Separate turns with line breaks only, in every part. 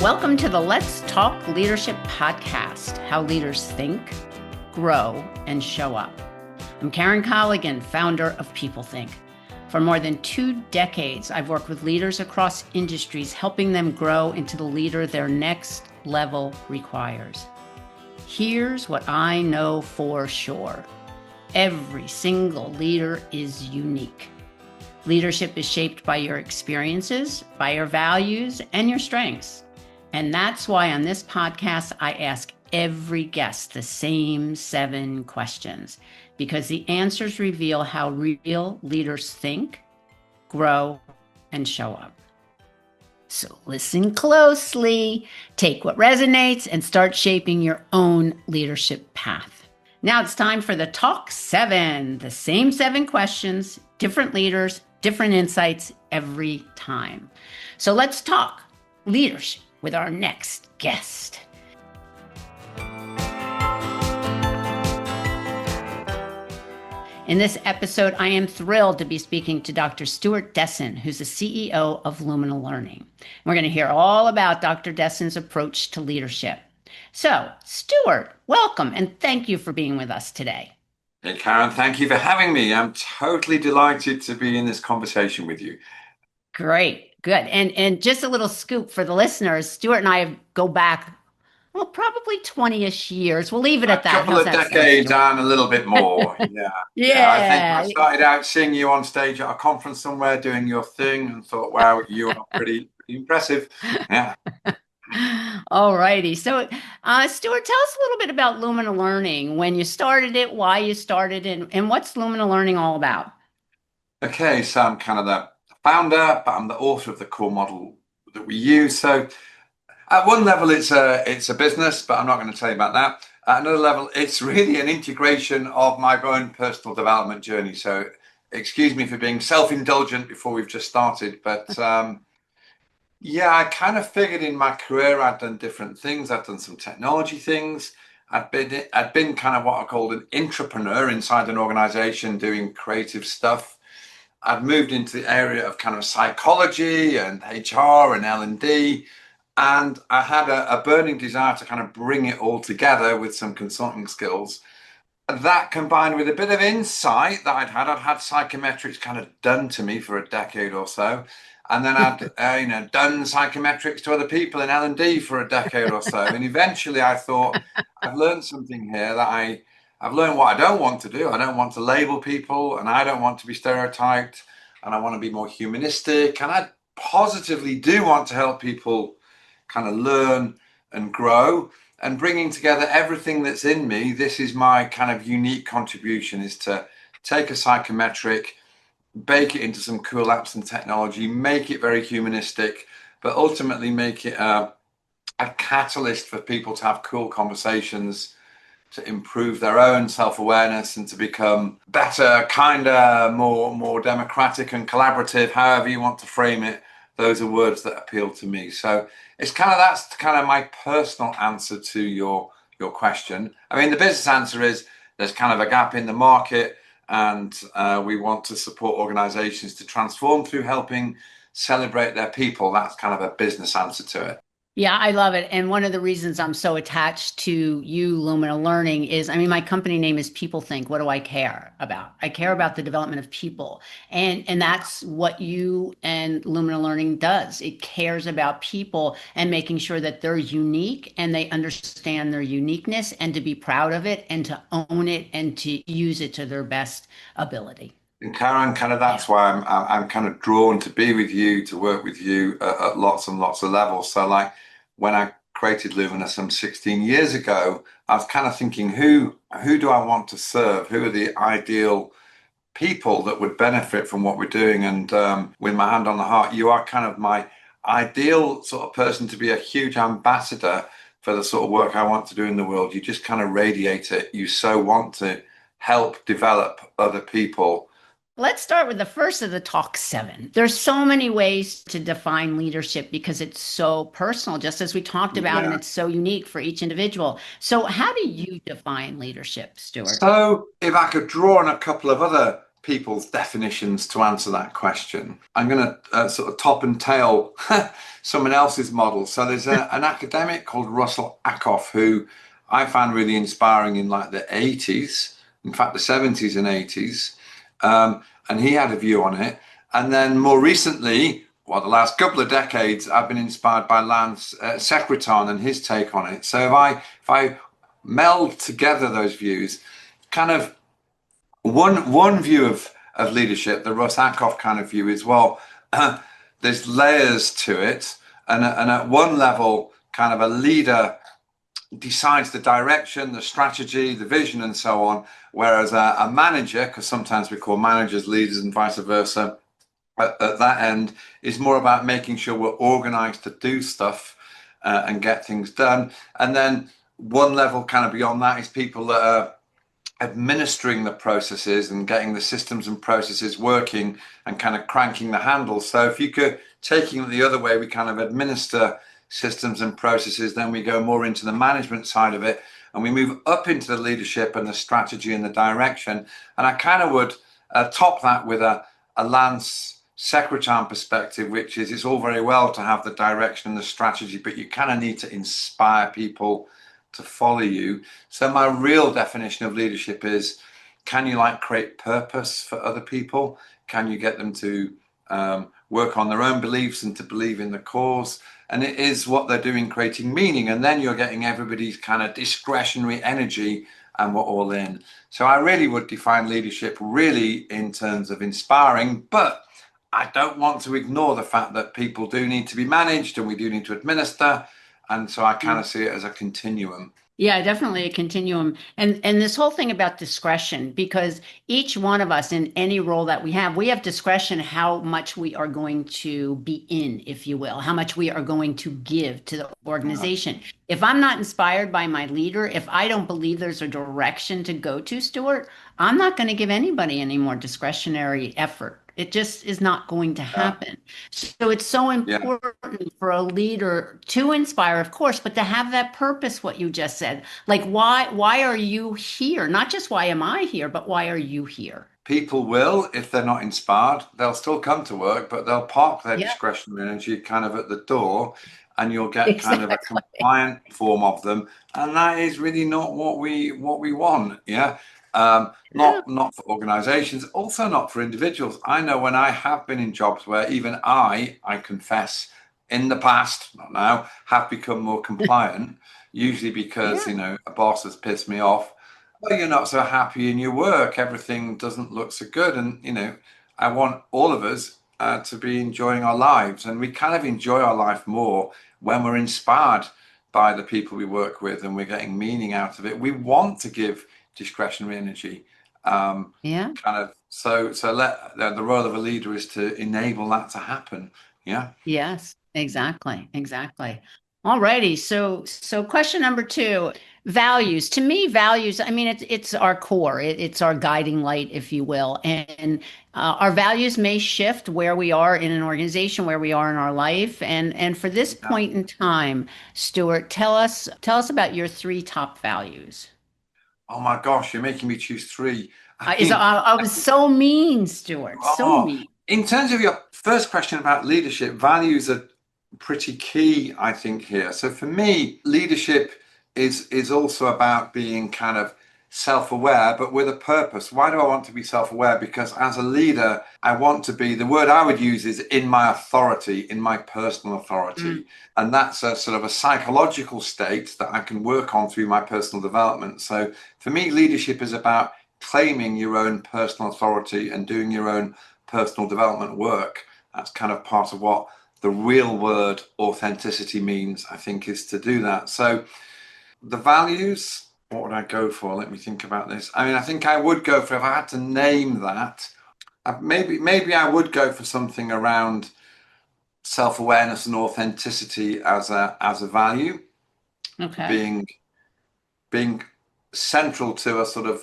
Welcome to the Let's Talk Leadership podcast, how leaders think, grow, and show up. I'm Karen Colligan, founder of PeopleThink. For more than 2 decades, I've worked with leaders across industries, helping them grow into the leader their next level requires. Here's what I know for sure. Every single leader is unique. Leadership is shaped by your experiences, by your values, and your strengths. And that's why on this podcast, I ask every guest the same 7 questions, because the answers reveal how real leaders think, grow, and show up. So listen closely, take what resonates, and start shaping your own leadership path. Now it's time for the Talk 7, the same 7 questions, different leaders, different insights every time. So let's talk leadership with our next guest. In this episode, I am thrilled to be speaking to Dr. Stewart Desson, who's the CEO of Lumina Learning. We're going to hear all about Dr. Desson's approach to leadership. So, Stewart, welcome, and thank you for being with us today.
Hey, Karen, thank you for having me. I'm totally delighted to be in this conversation with you.
Great. Good. And just a little scoop for the listeners, Stewart and I go back, well, probably 20-ish years. We'll leave it at that.
A couple of decades and a little bit more. Yeah. I think I started out seeing you on stage at a conference somewhere doing your thing and thought, wow, you are pretty impressive. Yeah.
All righty. So, Stewart, tell us a little bit about Lumina Learning, when you started it, why you started it, and what's Lumina Learning all about?
Okay, so I'm kind of the founder, but I'm the author of the core model that we use. So at one level, it's a business, but I'm not going to tell you about that. At another level, it's really an integration of my own personal development journey. So excuse me for being self-indulgent before we've just started, but yeah, I kind of figured in my career I'd done different things. I'd done some technology things. I'd been kind of what I called an intrapreneur inside an organization doing creative stuff. I'd moved into the area of kind of psychology and HR and L&D, and I had a burning desire to kind of bring it all together with some consulting skills. That combined with a bit of insight that I'd had psychometrics kind of done to me for a decade or so. And then I'd done psychometrics to other people in L&D for a decade or so. And eventually I thought, I've learned something here that I've learned what I don't want to do. I don't want to label people, and I don't want to be stereotyped, and I want to be more humanistic. And I positively do want to help people kind of learn and grow, and bringing together everything that's in me. This is my kind of unique contribution, is to take a psychometric, bake it into some cool apps and technology, make it very humanistic, but ultimately make it a catalyst for people to have cool conversations, to improve their own self-awareness, and to become better, kinder, more democratic and collaborative, however you want to frame it. Those are words that appeal to me. So that's kind of my personal answer to your question. I mean, the business answer is there's kind of a gap in the market, and we want to support organizations to transform through helping celebrate their people. That's kind of a business answer to it.
Yeah, I love it. And one of the reasons I'm so attached to you, Lumina Learning, is, I mean, my company name is PeopleThink. What do I care about? I care about the development of people. And that's what you and Lumina Learning does. It cares about people and making sure that they're unique and they understand their uniqueness, and to be proud of it and to own it and to use it to their best ability.
And Karen, kind of that's why I'm kind of drawn to be with you, to work with you at lots and lots of levels. So like when I created Lumina some 16 years ago, I was kind of thinking, who do I want to serve? Who are the ideal people that would benefit from what we're doing? And with my hand on the heart, you are kind of my ideal sort of person to be a huge ambassador for the sort of work I want to do in the world. You just kind of radiate it. You so want to help develop other people.
Let's start with the first of the Talk 7. There's so many ways to define leadership because it's so personal, just as we talked about, and it's so unique for each individual. So how do you define leadership, Stewart?
So if I could draw on a couple of other people's definitions to answer that question. I'm going to sort of top and tail someone else's model. So there's an academic called Russell Ackoff, who I found really inspiring in like the 80s, in fact, the 70s and 80s. And he had a view on it. And then more recently, well, the last couple of decades, I've been inspired by Lance Secretan and his take on it. So if I meld together those views, kind of one view of leadership, the Russ Ackoff kind of view is, well, there's layers to it. And at one level, kind of a leader decides the direction, the strategy, the vision, and so on. Whereas a manager, because sometimes we call managers leaders and vice versa, at that end is more about making sure we're organized to do stuff and get things done. And then one level kind of beyond that is people that are administering the processes and getting the systems and processes working and kind of cranking the handles. So if you could, taking it the other way, we kind of administer systems and processes, then we go more into the management side of it, and we move up into the leadership and the strategy and the direction. And I kind of would top that with a Lance Secretan perspective, which is it's all very well to have the direction and the strategy, but you kind of need to inspire people to follow you. So my real definition of leadership is, can you like create purpose for other people? Can you get them to work on their own beliefs and to believe in the cause? And it is what they're doing, creating meaning. And then you're getting everybody's kind of discretionary energy and we're all in. So I really would define leadership really in terms of inspiring, but I don't want to ignore the fact that people do need to be managed and we do need to administer. And so I kind of see it as a continuum.
Yeah, definitely a continuum. And this whole thing about discretion, because each one of us in any role that we have discretion how much we are going to be in, if you will, how much we are going to give to the organization. If I'm not inspired by my leader, if I don't believe there's a direction to go to, Stuart, I'm not going to give anybody any more discretionary effort. It just is not going to happen. So it's so important for a leader to inspire, of course, but to have that purpose, what you just said. Like, why are you here? Not just why am I here, but why are you here?
People will, if they're not inspired, they'll still come to work, but they'll park their discretionary energy kind of at the door, and you'll get kind of a compliant form of them. And that is really not what we want. Yeah. Not for organizations, also not for individuals. I know when I have been in jobs where even I confess in the past, not now, have become more compliant, usually because, a boss has pissed me off. Well, you're not so happy in your work. Everything doesn't look so good. And, I want all of us to be enjoying our lives. And we kind of enjoy our life more when we're inspired by the people we work with and we're getting meaning out of it. We want to give discretionary energy. Kind of so the role of a leader is to enable that to happen.
Yes, exactly. All righty. So question number 2, values. To me, values, I mean, it's our core. It's our guiding light, if you will. And our values may shift where we are in an organization, where we are in our life. And for this point in time, Stuart, tell us about your 3 top values.
Oh my gosh, you're making me choose 3.
I was so mean, Stuart. So mean.
In terms of your first question about leadership, values are pretty key, I think, here. So for me, leadership is also about being kind of self-aware, but with a purpose. Why do I want to be self-aware? Because as a leader, I want to be, the word I would use is in my authority, in my personal authority. And that's a sort of a psychological state that I can work on through my personal development. So for me, leadership is about claiming your own personal authority and doing your own personal development work. That's kind of part of what the real word authenticity means, I think, is to do that. So the values, what would I go for? Let me think about this. I mean, I think I would go for, if I had to name that, maybe I would go for something around self-awareness and authenticity as a value.
Okay.
Being central to a sort of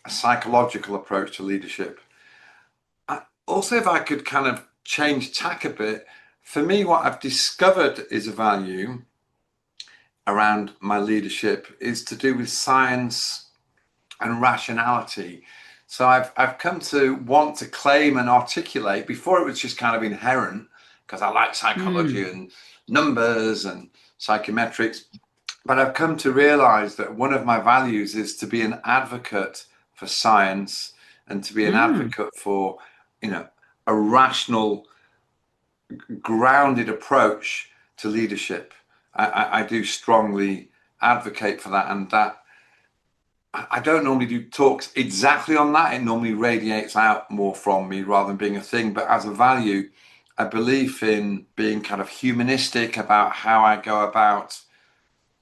a psychological approach to leadership. Also, if I could kind of change tack a bit, for me, what I've discovered is a value around my leadership is to do with science and rationality. So I've come to want to claim and articulate. Before it was just kind of inherent because I like psychology and numbers and psychometrics. But I've come to realize that one of my values is to be an advocate for science and to be an advocate for, a rational, grounded approach to leadership. I do strongly advocate for that, and that I don't normally do talks exactly on that. It normally radiates out more from me rather than being a thing. But as a value, I believe in being kind of humanistic about how I go about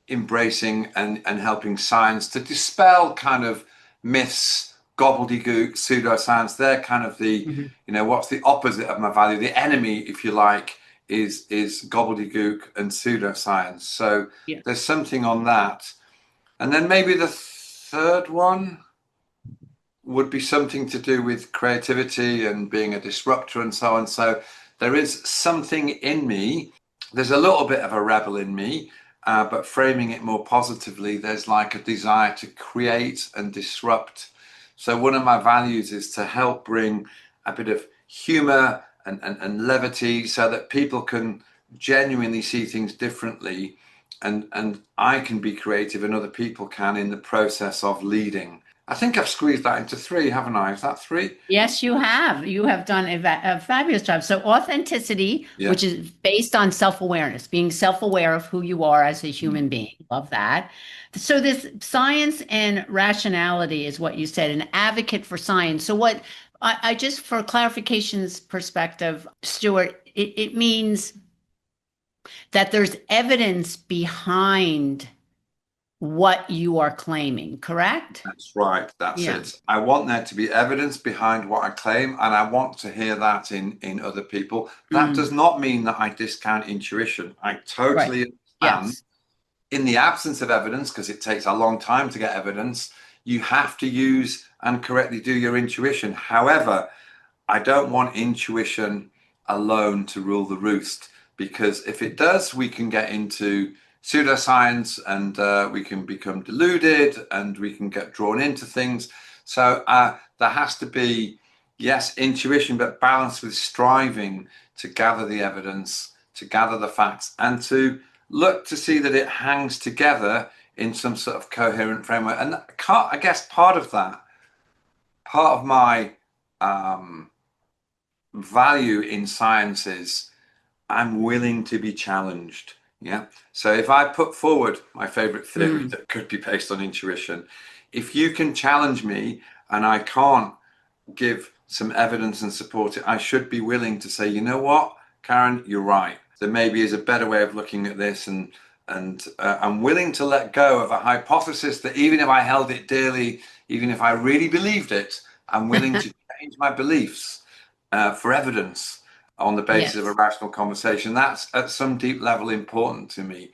embracing and helping science to dispel kind of myths, gobbledygook, pseudoscience. They're kind of the, what's the opposite of my value? The enemy, if you like, is gobbledygook and pseudoscience. So there's something on that. And then maybe the third one would be something to do with creativity and being a disruptor and so on. So there is something in me. There's a little bit of a rebel in me, but framing it more positively, there's like a desire to create and disrupt. So one of my values is to help bring a bit of humor and levity so that people can genuinely see things differently. And I can be creative and other people can in the process of leading. I think I've squeezed that into 3, haven't I? Is that 3?
Yes, you have. You have done a fabulous job. So authenticity, which is based on self-awareness, being self-aware of who you are as a human being. Love that. So this science and rationality is what you said, an advocate for science. So what I just, for clarification's perspective, Stewart, it means that there's evidence behind what you are claiming, correct?
That's right. That's it. I want there to be evidence behind what I claim, and I want to hear that in other people. That does not mean that I discount intuition. I totally understand. In the absence of evidence, because it takes a long time to get evidence, you have to use and correctly do your intuition. However, I don't want intuition alone to rule the roost, because if it does, we can get into pseudoscience and we can become deluded and we can get drawn into things. So there has to be, yes, intuition, but balanced with striving to gather the evidence, to gather the facts, and to look to see that it hangs together in some sort of coherent framework. And I guess part of my value in science is I'm willing to be challenged. Yeah. So if I put forward my favorite theory that could be based on intuition, if you can challenge me and I can't give some evidence and support it, I should be willing to say, you know what, Karen, you're right. There maybe is a better way of looking at this, and I'm willing to let go of a hypothesis that even if I held it dearly, even if I really believed it, I'm willing to change my beliefs for evidence on the basis of a rational conversation. That's at some deep level important to me.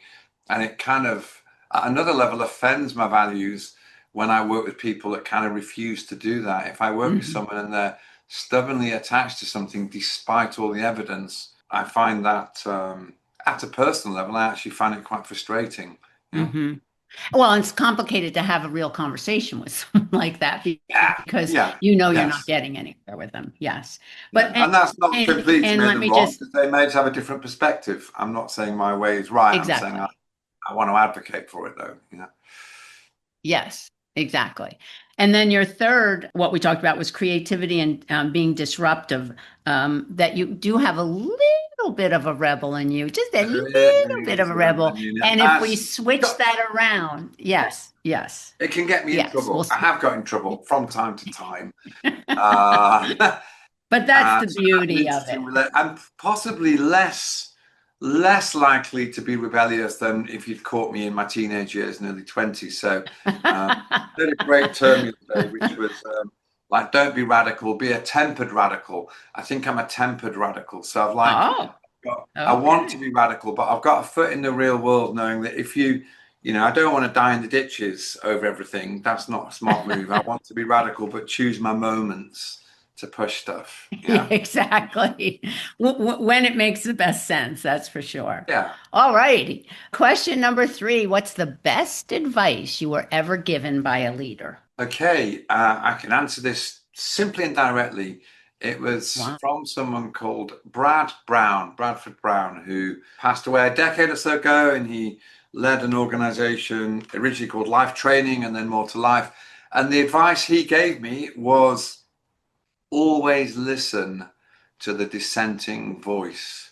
And it kind of, at another level, offends my values when I work with people that kind of refuse to do that. If I work with someone and they're stubbornly attached to something despite all the evidence, I find that at a personal level, I actually find it quite frustrating.
Well, it's complicated to have a real conversation with someone like that because you're not getting anywhere with them. Yes. But
and that's not completely
and let me
wrong,
just
because they may have a different perspective. I'm not saying my way is right.
exactly.
I'm saying I want to advocate for it, though.
Yes, exactly. And then your third, what we talked about was creativity and being disruptive, that you do have a little bit of a rebel in you, just a little bit of a rebel. And if we switch that around, yes.
It can get me in trouble. I have got in trouble from time to time.
But that's the beauty of it.
I'm possibly less likely to be rebellious than if you'd caught me in my teenage years and early 20s. So I heard a great term yesterday, which was like, don't be radical, be a tempered radical. I think I'm a tempered radical. So I want to be radical, but I've got a foot in the real world, knowing that if I don't want to die in the ditches over everything. That's not a smart move. I want to be radical, but choose my moments to push stuff. Yeah,
exactly. When it makes the best sense, that's for sure.
Yeah.
All righty. Question number 3. What's the best advice you were ever given by a leader?
Okay, I can answer this simply and directly, it was
Wow.
from someone called Bradford Brown, who passed away a decade or so ago, and he led an organization originally called Life Training and then More to Life. And the advice he gave me was always listen to the dissenting voice.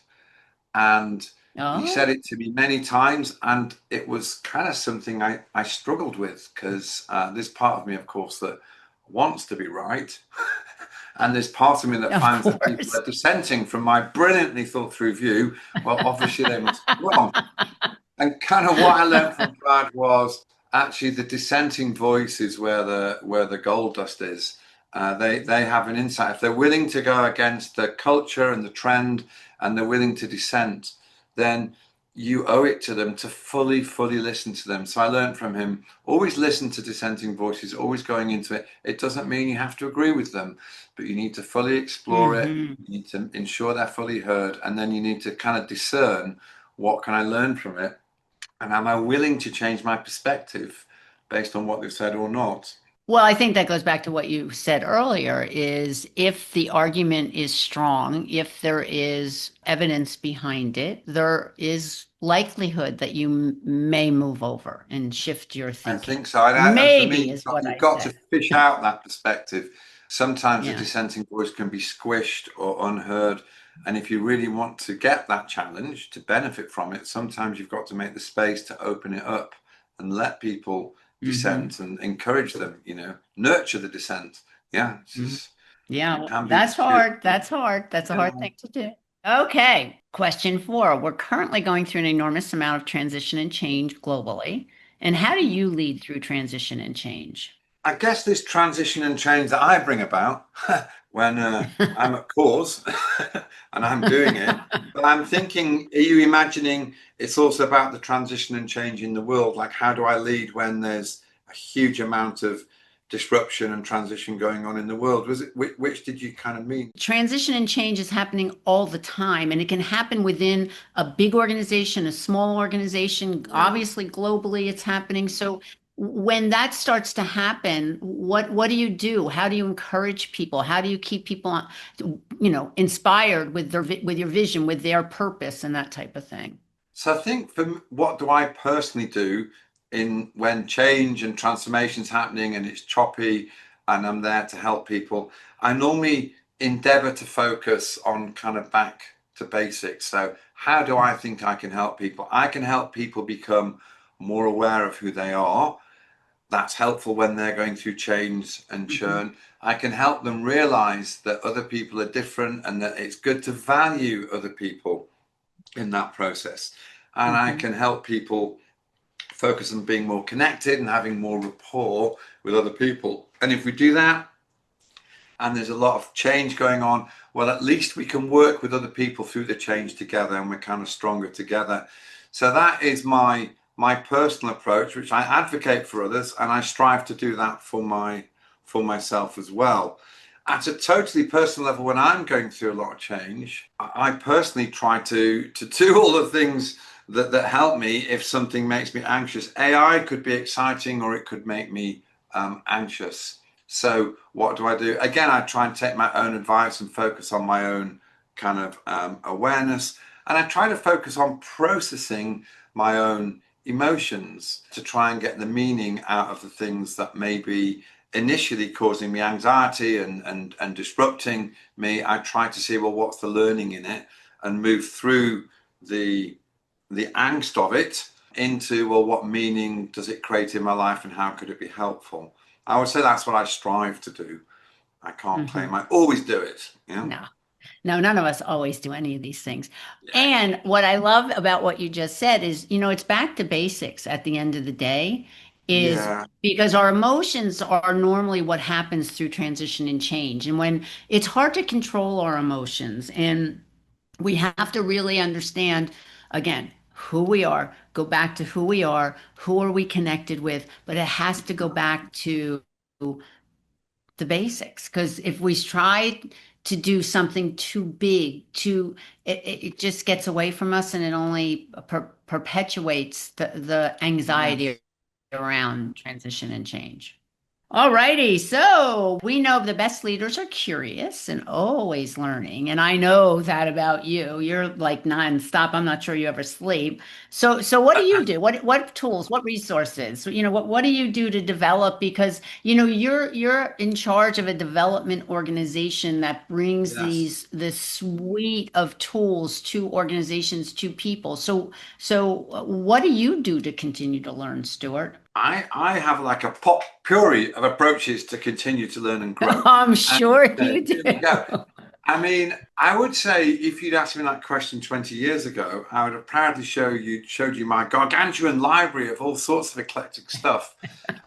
And he said
Oh,
it to me many times, and it was kind of something I struggled with because there's part of me, of course, that wants to be right. And there's part of me that
of
finds that people
course.
are dissenting from my brilliantly thought through view. Well, obviously they must be wrong. And kind of what I learned from Brad was actually the dissenting voice is where the gold dust is. They have an insight. If they're willing to go against the culture and the trend, and they're willing to dissent, then you owe it to them to fully listen to them. So I learned from him, always listen to dissenting voices, always going into it. It doesn't mean you have to agree with them, but you need to fully explore it.
Hmm.
You need to ensure they're fully heard, and then you need to kind of discern what can I learn from it, and am I willing to change my perspective based on what they've said or not?
Well, I think that goes back to what you said earlier, is if the argument is strong, if there is evidence behind it, there is likelihood that you may move over and shift your
I
thinking.
think so. And for me,
Maybe is what
you've
I
got to
said.
fish out that perspective. Sometimes a
Yeah.
dissenting voice can be squished or unheard. And if you really want to get that challenge to benefit from it, sometimes you've got to make the space to open it up and let people
Hmm.
dissent and encourage them, nurture the dissent. Yeah,
Hmm.
it
Yeah,
can be
that's
tricky.
hard. That's hard. That's a hard
Yeah.
thing to do. Okay, question four. We're currently going through an enormous amount of transition and change globally. And how do you lead through transition and change?
I guess this transition and change that I bring about when I'm at cause and I'm doing it, but I'm thinking, are you imagining it's also about the transition and change in the world? Like, how do I lead when there's a huge amount of disruption and transition going on in the world? Was it which did you kind of mean?
Transition and change is happening all the time, and it can happen within a big organization, a small organization.
Yeah.
Obviously, globally, it's happening. So when that starts to happen, what do you do? How do you encourage people? How do you keep people, inspired with with your vision, with their purpose, and that type of thing?
So I think what do I personally do in when change and transformation is happening and it's choppy and I'm there to help people, I normally endeavor to focus on kind of back to basics. So how do I think I can help people? I can help people become more aware of who they are. That's helpful when they're going through change and
Mhm.
churn. I can help them realize that other people are different and that it's good to value other people in that process. And I
Mhm.
can help people focus on being more connected and having more rapport with other people. And if we do that, and there's a lot of change going on, well, at least we can work with other people through the change together, and we're kind of stronger together. So that is my personal approach, which I advocate for others, and I strive to do that for myself as well. At a totally personal level, when I'm going through a lot of change, I personally try to do all the things that help me if something makes me anxious. AI could be exciting or it could make me anxious. So what do I do? Again, I try and take my own advice and focus on my own kind of awareness. And I try to focus on processing my own emotions to try and get the meaning out of the things that may be initially causing me anxiety and disrupting me. I try to see, well, what's the learning in it, and move through the the angst of it into, well, what meaning does it create in my life and how could it be helpful? I would say that's what I strive to do. I can't
Mhm.
claim I always do it. Yeah.
No. No, none of us always do any of these things.
Yeah.
And what I love about what you just said is, it's back to basics at the end of the day, is
Yeah.
because our emotions are normally what happens through transition and change. And when it's hard to control our emotions, and we have to really understand, again, who we are, go back to who we are, who are we connected with, but it has to go back to the basics, because if we try to do something too big, it just gets away from us, and it only perpetuates the anxiety
Yes.
around transition and change. All righty. So we know the best leaders are curious and always learning. And I know that about you. You're like nonstop. I'm not sure you ever sleep. So what do you do? What tools, what resources? What do you do to develop? Because, you're in charge of a development organization that brings
Yes.
this suite of tools to organizations, to people. So what do you do to continue to learn, Stuart?
I have like a pot puree of approaches to continue to learn and grow.
I'm
And
sure you
here we go.
do.
I mean, I would say if you'd asked me that question 20 years ago, I would have proudly showed you my gargantuan library of all sorts of eclectic stuff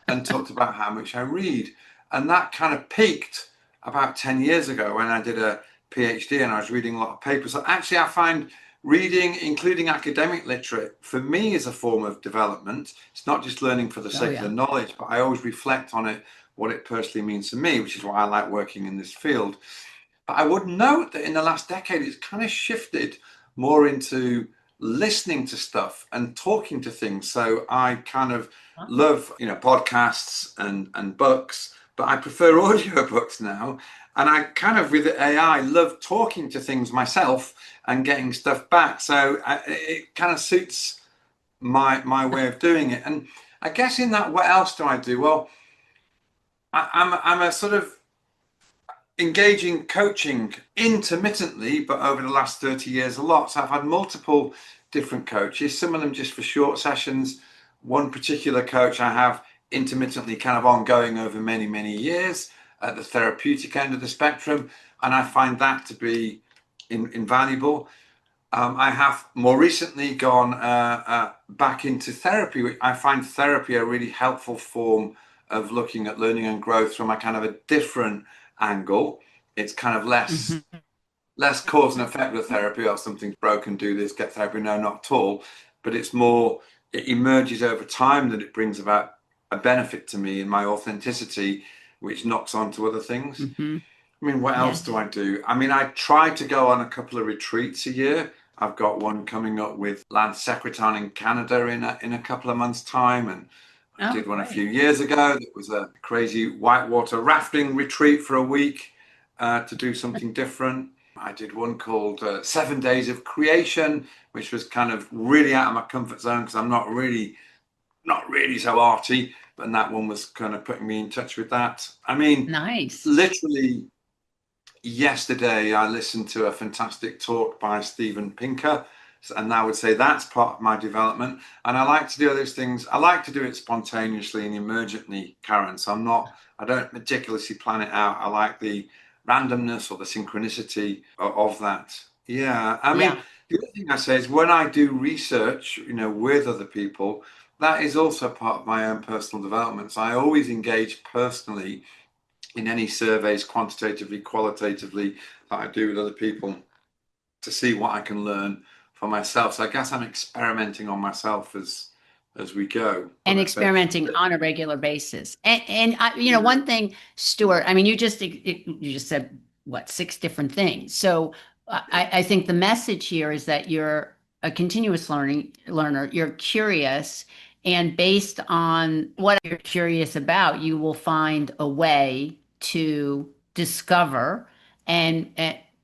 and talked about how much I read. And that kind of peaked about 10 years ago when I did a PhD and I was reading a lot of papers. So actually, I find reading, including academic literature, for me is a form of development. It's not just learning for the
Oh,
sake of
yeah.
the knowledge, but I always reflect on it, what it personally means to me, which is why I like working in this field. But I would note that in the last decade, it's kind of shifted more into listening to stuff and talking to things. So I kind of love, podcasts and books, but I prefer audiobooks now. And I kind of, with AI, love talking to things myself and getting stuff back. So it kind of suits my way of doing it. And I guess in that, what else do I do? Well, I'm a sort of engaging coaching intermittently, but over the last 30 years, a lot. So I've had multiple different coaches, some of them just for short sessions. One particular coach I have intermittently, kind of ongoing over many, many years at the therapeutic end of the spectrum. And I find that to be invaluable. I have more recently gone back into therapy. I find therapy a really helpful form of looking at learning and growth from a kind of a different angle. It's kind of
Mhm.
less cause and effect with therapy, or something's broken, do this, get therapy. No, not at all. But it's more, it emerges over time that it brings about a benefit to me in my authenticity, which knocks on to other things.
Mhm.
I mean, what else do
Yes.
I do? I mean, I try to go on a couple of retreats a year. I've got one coming up with Lance Secretan in Canada in a couple of months' time, and I
Oh,
did one a few
great.
years ago. That was a crazy whitewater rafting retreat for a week to do something different. I did one called 7 Days of Creation, which was kind of really out of my comfort zone because I'm not really so arty, but that one was kind of putting me in touch with that. I mean,
Nice.
literally yesterday I listened to a fantastic talk by Steven Pinker, and I would say that's part of my development. And I like to do those things. I like to do it spontaneously and emergently, Karen. So I don't meticulously plan it out. I like the randomness or the synchronicity of that. Yeah, I mean,
Yeah.
the other thing I say is when I do research, with other people, that is also part of my own personal development. So I always engage personally in any surveys, quantitatively, qualitatively, that I do with other people to see what I can learn for myself. So I guess I'm experimenting on myself as we go. What
And
I say.
experimenting on a regular basis. And
Yeah.
one thing, Stuart, I mean, you just said what, six different things. So I think the message here is that you're a continuous learning learner. You're curious, and based on what you're curious about, you will find a way to discover and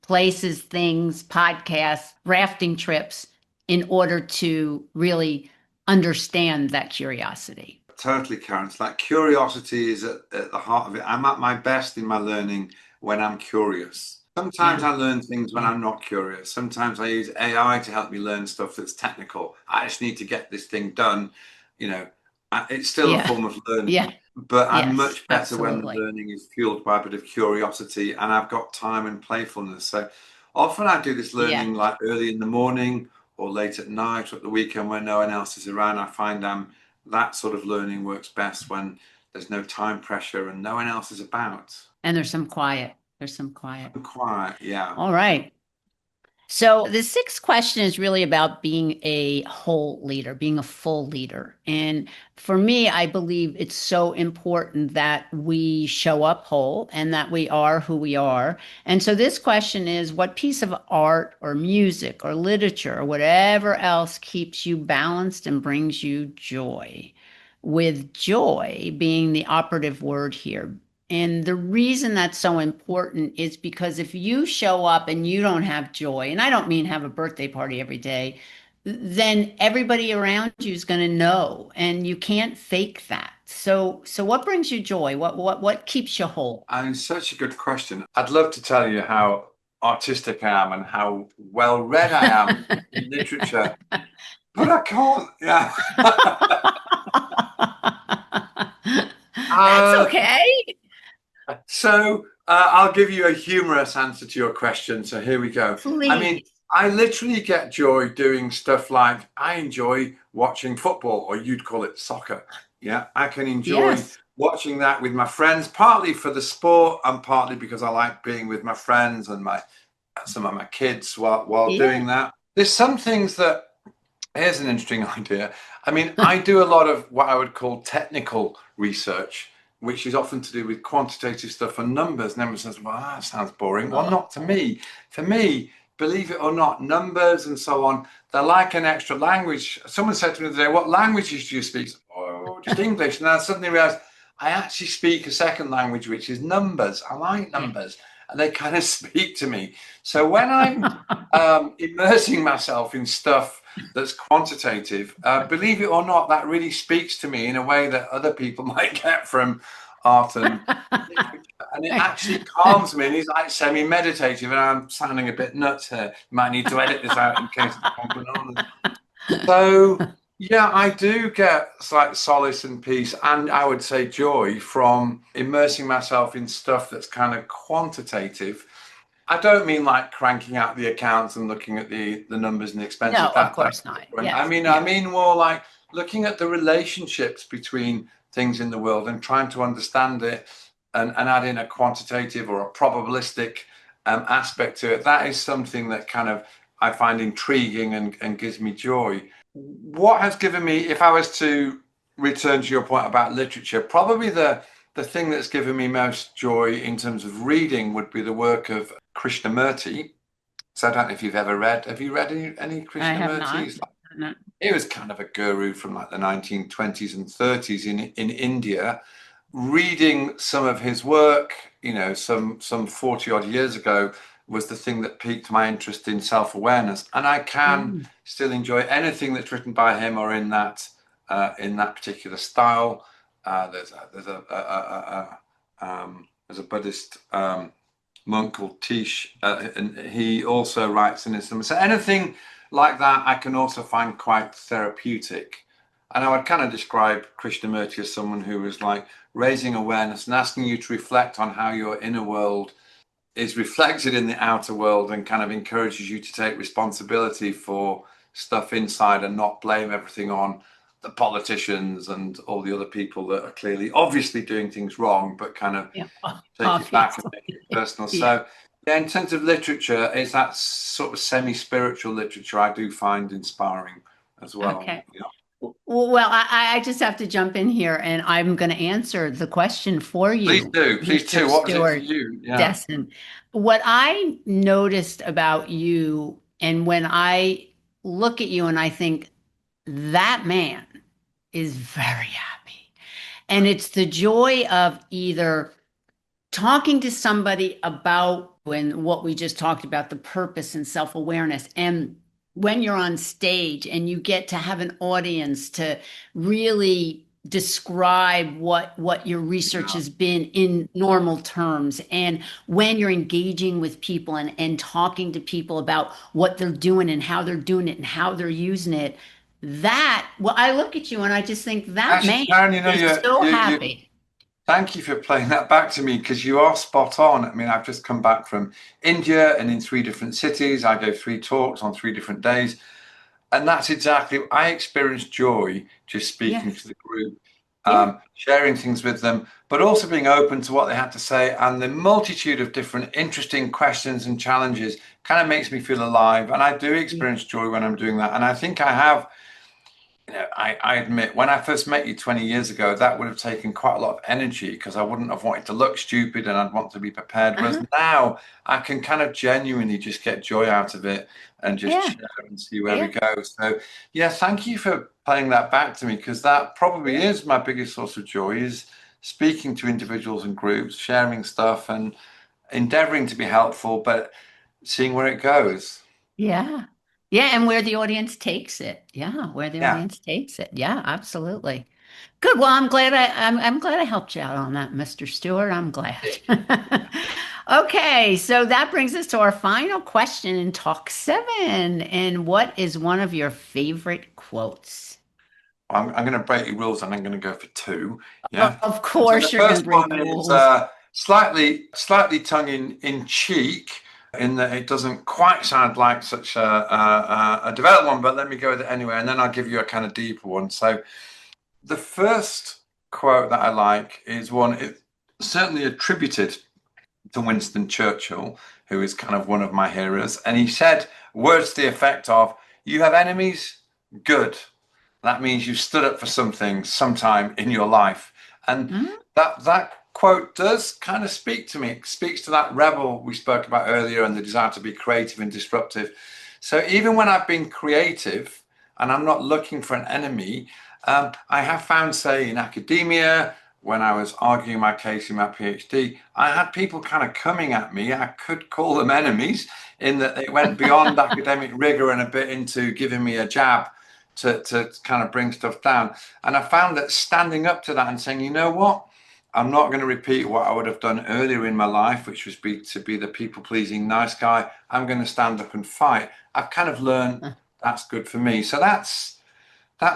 places, things, podcasts, rafting trips in order to really understand that curiosity.
Totally, Karen. It's like curiosity is at the heart of it. I'm at my best in my learning when I'm curious. Sometimes
Yeah,
I learn things when
yeah,
I'm not curious. Sometimes I use AI to help me learn stuff that's technical. I just need to get this thing done. You know, it's still a
yeah,
form of learning,
yeah,
but I'm
yes,
much better when the
absolutely.
learning is fueled by a bit of curiosity and I've got time and playfulness. So often I do this
Yeah.
learning like early in the morning or late at night or at the weekend when no one else is around. I find that sort of learning works best when there's no time pressure and no one else is about.
And there's some quiet. There's some quiet.
Quiet, yeah.
All right. So the sixth question is really about being a whole leader, being a full leader. And for me, I believe it's so important that we show up whole and that we are who we are. And so this question is, what piece of art or music or literature or whatever else keeps you balanced and brings you joy? with joy being the operative word here. And the reason that's so important is because if you show up and you don't have joy, and I don't mean have a birthday party every day, then everybody around you is going to know, and you can't fake that. So what brings you joy? What keeps you whole?
And it's such a good question. I'd love to tell you how artistic I am and how well read I am in literature, but I can't. Yeah.
That's
uh,
okay.
I'll give you a humorous answer to your question. So here we go. I mean,
Please.
I literally get joy doing stuff like I enjoy watching football, or you'd call it soccer. Yeah, I can enjoy
Yes.
watching that with my friends, partly for the sport and partly because I like being with my friends and some of my kids while
Yeah.
doing that. There's some things that here's an interesting idea. I mean, I do a lot of what I would call technical research, which is often to do with quantitative stuff and numbers. And everyone says, well, that sounds boring. Well,
Oh.
not to me. For me, believe it or not, numbers and so on, they're like an extra language. Someone said to me the other day, what languages do you speak? Oh, just English. And I suddenly realized I actually speak a second language, which is numbers. I like
Yeah.
numbers and they kind of speak to me. So when I'm immersing myself in stuff that's quantitative, believe it or not, that really speaks to me in a way that other people might get from art and literature. And it actually calms me, and it's like semi-meditative, and I'm sounding a bit nuts here. You might need to edit this out in case it's gone bananas. So yeah, I do get like solace and peace, and I would say joy from immersing myself in stuff that's kind of quantitative. I don't mean like cranking out the accounts and looking at the numbers and the expenses.
No, of
That's
course not.
different.
Yes.
I
Yeah.
mean more like looking at the relationships between things in the world and trying to understand it and add in a quantitative or a probabilistic aspect to it. That is something that kind of I find intriguing and gives me joy. What has given me, if I was to return to your point about literature, probably the thing that's given me most joy in terms of reading would be the work of Krishnamurti. So I don't know if you've ever read. Have you read any
I have not.
Krishnamurtis?
No.
He was kind of a guru from like the 1920s and 30s in India. Reading some of his work, some 40 odd years ago, was the thing that piqued my interest in self-awareness. And I can
Mm.
still enjoy anything that's written by him or in that particular style. There's a Buddhist monk called Tish, and he also writes in his. So anything like that, I can also find quite therapeutic. And I would kind of describe Krishnamurti as someone who was like raising awareness and asking you to reflect on how your inner world is reflected in the outer world and kind of encourages you to take responsibility for stuff inside and not blame everything on the politicians and all the other people that are clearly obviously doing things wrong, but kind of
Yeah.
take it back and
Obviously.
make it personal.
Yeah.
So yeah, in terms of literature, it's that sort of semi-spiritual literature I do find inspiring as well.
Okay. Well, I just have to jump in here and I'm going to answer the question for
Please
you,
do, please
Mr.
do. What was it for
Stewart
you? Yeah.
Desson. What I noticed about you, and when I look at you and I think that man is very happy, and it's the joy of either talking to somebody about when what we just talked about, the purpose and self-awareness, and when you're on stage and you get to have an audience to really describe what your research
Yeah.
has been in normal terms, and when you're engaging with people and talking to people about what they're doing and how they're doing it and how they're using it, that, well, I look at you and I just think that
Actually,
man
Karen,
is so happy.
thank you for playing that back to me because you are spot on. I mean, I've just come back from India and in 3 different cities. I gave 3 talks on 3 different days. And that's exactly, I experienced joy just speaking
Yes.
to the group,
Yeah.
sharing things with them, but also being open to what they had to say. And the multitude of different interesting questions and challenges kind of makes me feel alive. And I do experience joy when I'm doing that. And I think I have I admit when I first met you 20 years ago, that would have taken quite a lot of energy because I wouldn't have wanted to look stupid and I'd want to be prepared. Whereas
Uh-huh.
now I can kind of genuinely just get joy out of it and just
Yeah.
share and see where we
Yeah.
go. So yeah, thank you for playing that back to me because that probably is my biggest source of joy is speaking to individuals and groups, sharing stuff and endeavoring to be helpful, but seeing where it goes.
Yeah. Yeah. And where the audience takes it. Yeah. Where the
Yeah.
audience takes it. Yeah, absolutely. Good. Well, I'm glad I helped you out on that, Mr. Stewart. I'm glad. Okay, so that brings us to our final question in Talk 7. And what is one of your favorite quotes?
I'm going to break your rules and I'm going to go for two. Yeah.
Of
And so the
course, you're going to
first
break
one
the
is
rules.
slightly tongue in cheek, in that it doesn't quite sound like such a developed one, but let me go with it anyway, and then I'll give you a kind of deeper one. So the first quote that I like is one certainly attributed to Winston Churchill, who is kind of one of my heroes, and he said words to the effect of, "You have enemies? Good. That means you stood up for something sometime in your life." And
Hmm?
that quote does kind of speak to me. It speaks to that rebel we spoke about earlier and the desire to be creative and disruptive. So even when I've been creative and I'm not looking for an enemy, I have found, say, in academia, when I was arguing my case in my PhD, I had people kind of coming at me. I could call them enemies in that they went beyond academic rigor and a bit into giving me a jab to kind of bring stuff down. And I found that standing up to that and saying, you know what, I'm not going to repeat what I would have done earlier in my life, which was to be the people pleasing nice guy. I'm going to stand up and fight. I've kind of learned that's good for me. So that's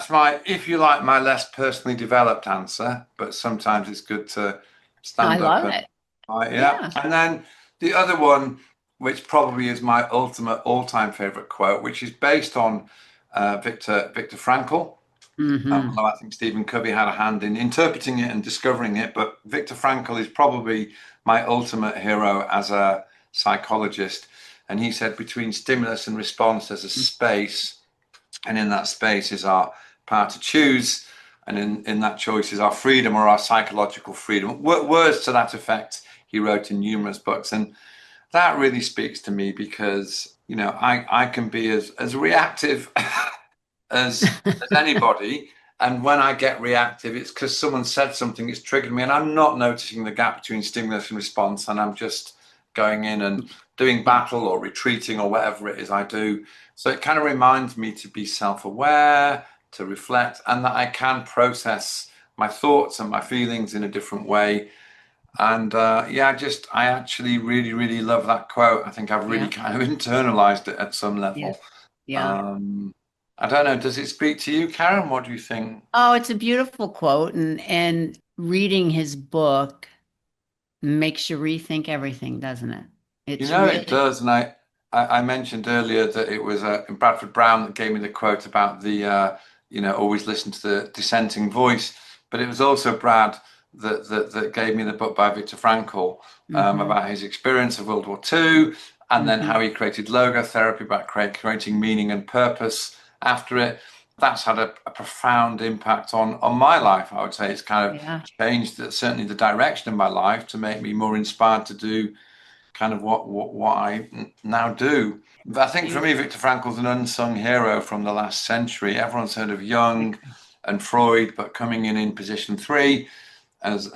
my, if you like, my less personally developed answer. But sometimes it's good to
I
stand up
love
and
it.
fight. Yeah.
Yeah.
And then the other one, which probably is my ultimate all-time favorite quote, which is based on Viktor Frankl.
Hmm.
Although I think Stephen Covey had a hand in interpreting it and discovering it, but Viktor Frankl is probably my ultimate hero as a psychologist. And he said between stimulus and response, there's a space, and in that space is our power to choose. And in that choice is our freedom or our psychological freedom. Words to that effect he wrote in numerous books. And that really speaks to me because, I can be as reactive as anybody. And when I get reactive, it's because someone said something, it's triggered me, and I'm not noticing the gap between stimulus and response. And I'm just going in and doing
Yeah.
battle or retreating or whatever it is I do. So it kind of reminds me to be self aware, to reflect, and that I can process my thoughts and my feelings in a different way. And yeah, I actually really, really love that quote. I think I've really
Yeah.
kind of internalized it at some
Yeah.
level.
Yeah.
Um, I don't know. Does it speak to you, Karen? What do you think?
Oh, it's a beautiful quote, and reading his book makes you rethink everything, doesn't it?
You
It's
know, it
really,
does. And I mentioned earlier that it was Bradford Brown that gave me the quote about always listen to the dissenting voice. But it was also Brad that gave me the book by Viktor Frankl
hmm
about his experience of World War II and then
hmm
how he created logotherapy about creating meaning and purpose after it. That's had a profound impact on my life. I would say it's kind of
yeah,
changed certainly the direction of my life to make me more inspired to do kind of what I now do. But I think for me,
beautiful.
Viktor Frankl's an unsung hero from the last century. Everyone's heard of
I
Jung
agree.
and Freud, but coming in position three as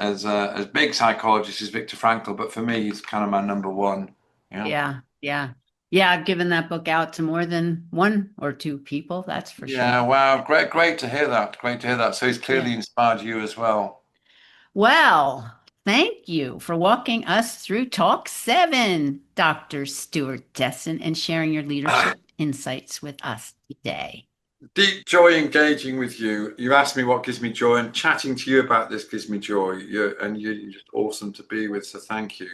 big psychologist is Viktor Frankl. But for me, he's kind of my number one. Yeah.
Yeah, yeah. Yeah, I've given that book out to more than one or two people, that's for
Yeah,
sure.
wow, great to hear that. Great to hear that. So he's
Yeah.
clearly inspired you as well.
Well, thank you for walking us through Talk 7, Dr. Stewart Desson, and sharing your leadership insights with us today.
Deep joy engaging with you. You asked me what gives me joy, and chatting to you about this gives me joy. You're just awesome to be with. So thank you.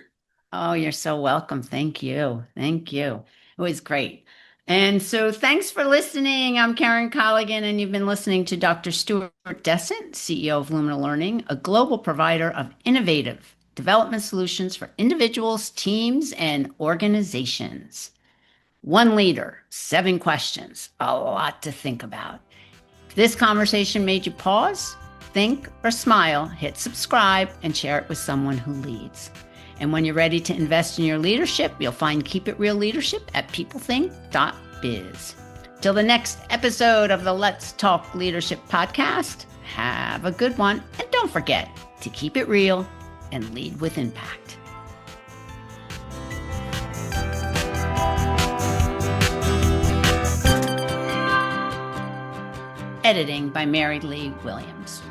Oh, you're so welcome. Thank you. Thank you. It was great. And so thanks for listening. I'm Karen Colligan, and you've been listening to Dr. Stewart Desson, CEO of Lumina Learning, a global provider of innovative development solutions for individuals, teams, and organizations. One leader, 7 questions, a lot to think about. this conversation made you pause, think, or smile, hit subscribe and share it with someone who leads. And when you're ready to invest in your leadership, you'll find Keep It Real Leadership at peoplethink.biz. Till the next episode of the Let's Talk Leadership podcast, have a good one. And don't forget to keep it real and lead with impact. Editing by Mary Lee Williams.